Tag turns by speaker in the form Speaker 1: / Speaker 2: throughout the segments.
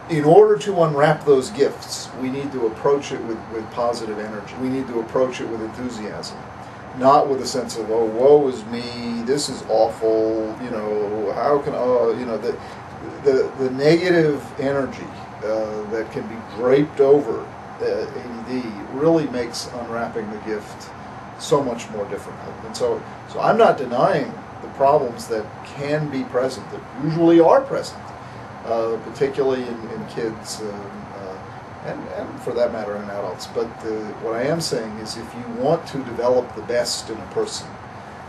Speaker 1: in order to unwrap those gifts, we need to approach it with positive energy. We need to approach it with enthusiasm, not with a sense of, oh, woe is me, this is awful, you know, how can, you know, the negative energy that can be draped over ADD really makes unwrapping the gift so much more difficult. And so I'm not denying the problems that can be present, that usually are present, particularly in kids, and for that matter in adults. But what I am saying is, if you want to develop the best in a person,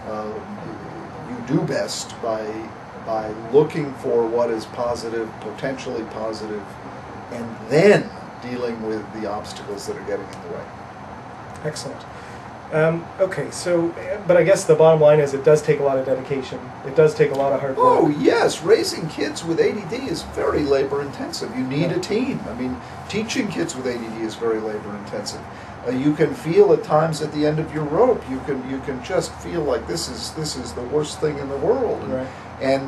Speaker 1: you do best by looking for what is positive, potentially positive, and then dealing with the obstacles that are getting in the way.
Speaker 2: Excellent. Okay, so, but I guess the bottom line is it does take a lot of dedication. It does take a lot of hard work.
Speaker 1: Oh, yes. Raising kids with ADD is very labor intensive. You need a team. I mean, teaching kids with ADD is very labor intensive. You can feel at times at the end of your rope. You can just feel like this is the worst thing in the world. And,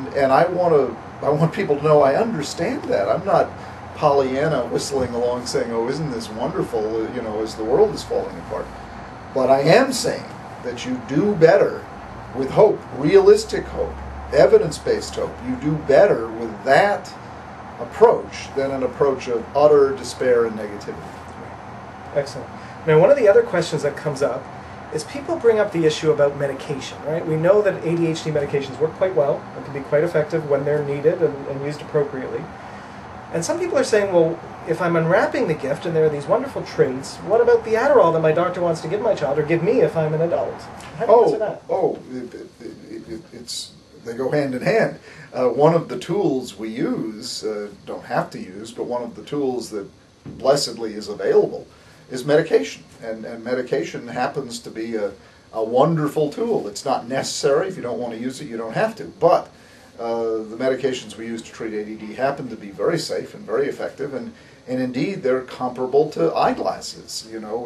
Speaker 2: right.
Speaker 1: and I want people to know I understand that. I'm not Pollyanna whistling along saying, "Oh, isn't this wonderful?" You know, as the world is falling apart. But I am saying that you do better with hope, realistic hope, evidence-based hope. You do better with that approach than an approach of utter despair and negativity.
Speaker 2: Excellent. Now, one of the other questions that comes up is people bring up the issue about medication, right? We know that ADHD medications work quite well and can be quite effective when they're needed and used appropriately. And some people are saying, well, if I'm unwrapping the gift and there are these wonderful traits, what about the Adderall that my doctor wants to give my child or give me if I'm an adult? How do you answer that?
Speaker 1: They go hand in hand. One of the tools we use, don't have to use, but one of the tools that blessedly is available is medication. And medication happens to be a wonderful tool. It's not necessary. If you don't want to use it, you don't have to. But the medications we use to treat ADD happen to be very safe and very effective, and indeed they're comparable to eyeglasses. You know,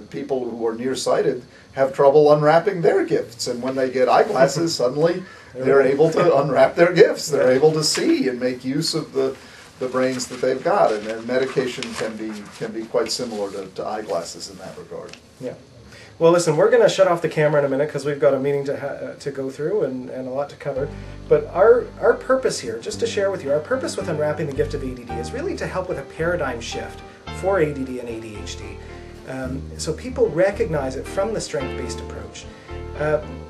Speaker 1: people who are nearsighted have trouble unwrapping their gifts, and when they get eyeglasses, suddenly they're able to unwrap their gifts. They're able to see and make use of the brains that they've got, and medication can be quite similar to eyeglasses in that regard.
Speaker 2: Yeah. Well, listen, we're going to shut off the camera in a minute because we've got a meeting to go through and a lot to cover. But our purpose here, just to share with you, our purpose with Unwrapping the Gift of ADD is really to help with a paradigm shift for ADD and ADHD. So people recognize it from the strength-based approach.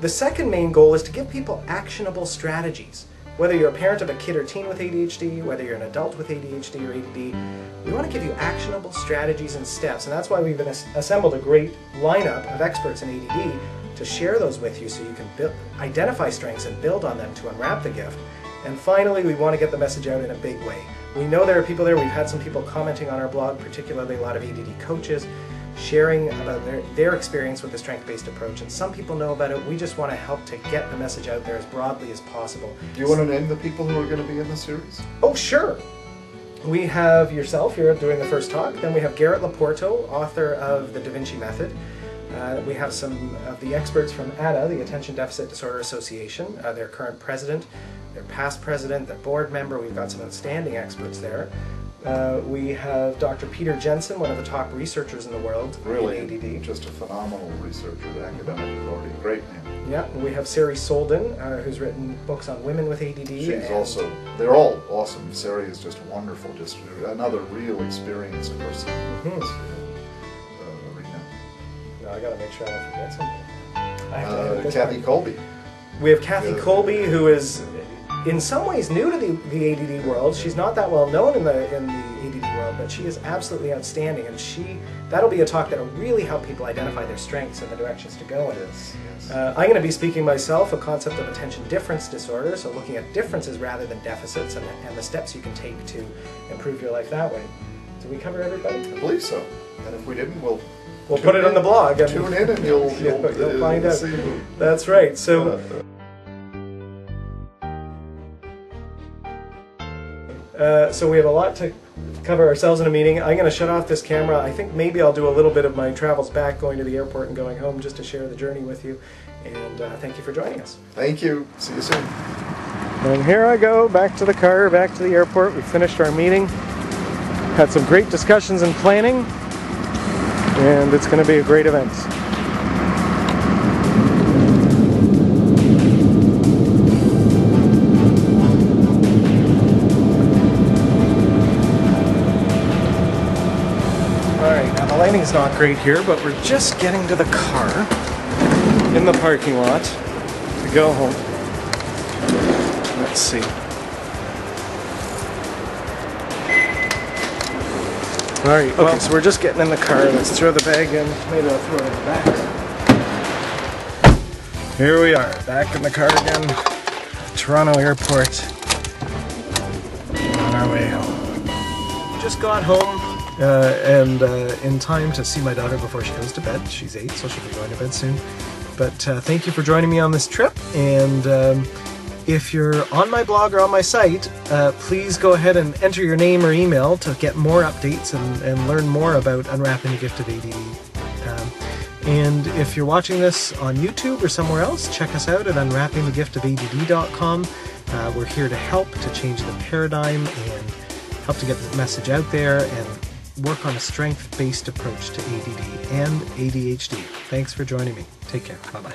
Speaker 2: The second main goal is to give people actionable strategies. Whether you're a parent of a kid or teen with ADHD, whether you're an adult with ADHD or ADD, we want to give you actionable strategies and steps, and that's why we've assembled a great lineup of experts in ADD to share those with you so you can identify strengths and build on them to unwrap the gift. And finally, we want to get the message out in a big way. We know there are people there, we've had some people commenting on our blog, particularly a lot of ADD coaches, sharing about their experience with the strength-based approach, and some people know about it. We just want to help to get the message out there as broadly as possible.
Speaker 1: Do you want to name the people who are going to be in the series?
Speaker 2: Oh, sure. We have yourself, you're doing the first talk. Then we have Garrett Laporto, author of The Da Vinci Method. We have some of the experts from ADA, the Attention Deficit Disorder Association, their current president, their past president, their board member. We've got some outstanding experts there. We have Dr. Peter Jensen, one of the top researchers in the world
Speaker 1: really,
Speaker 2: in ADD.
Speaker 1: Just a phenomenal researcher, academic authority, great man.
Speaker 2: Yeah, and we have Sari Solden, who's written books on women with ADD.
Speaker 1: She's also, they're all awesome. Sari is just wonderful, just another real experienced person in this arena.
Speaker 2: No, I gotta make sure I don't forget something.
Speaker 1: Kathy Colby.
Speaker 2: We have Kathy Colby, who is in some ways new to the ADD world. She's not that well known in the ADD world, but she is absolutely outstanding, and that'll be a talk that'll really help people identify their strengths and the directions to go in.
Speaker 1: Yes.
Speaker 2: I'm going to be speaking myself a concept of attention difference disorder, so looking at differences rather than deficits and the steps you can take to improve your life that way. Did we cover everybody?
Speaker 1: I believe so. And if we didn't, we'll
Speaker 2: put it on the blog. And
Speaker 1: tune in and you'll
Speaker 2: find out.
Speaker 1: See.
Speaker 2: That's right. So. So we have a lot to cover ourselves in a meeting. I'm going to shut off this camera. I think maybe I'll do a little bit of my travels back, going to the airport and going home, just to share the journey with you. And thank you for joining us.
Speaker 1: Thank you. See you soon.
Speaker 2: And here I go, back to the car, back to the airport. We finished our meeting. Had some great discussions and planning, and it's going to be a great event. Alright, now the lighting's not great here, but we're just getting to the car in the parking lot to go home. Let's see. Alright, well, so we're just getting in the car. Let's throw the bag in. Maybe I'll throw it in the back. Here we are, back in the car again. Toronto Airport. On our way home. Just got home and in time to see my daughter before she goes to bed. She's 8, so she'll be going to bed soon. But thank you for joining me on this trip. And if you're on my blog or on my site, please go ahead and enter your name or email to get more updates and learn more about Unwrapping the Gift of ADD. And if you're watching this on YouTube or somewhere else, check us out at unwrappingthegiftofadd.com. We're here to help to change the paradigm and help to get the message out there and work on a strength-based approach to ADD and ADHD. Thanks for joining me. Take care. Bye-bye.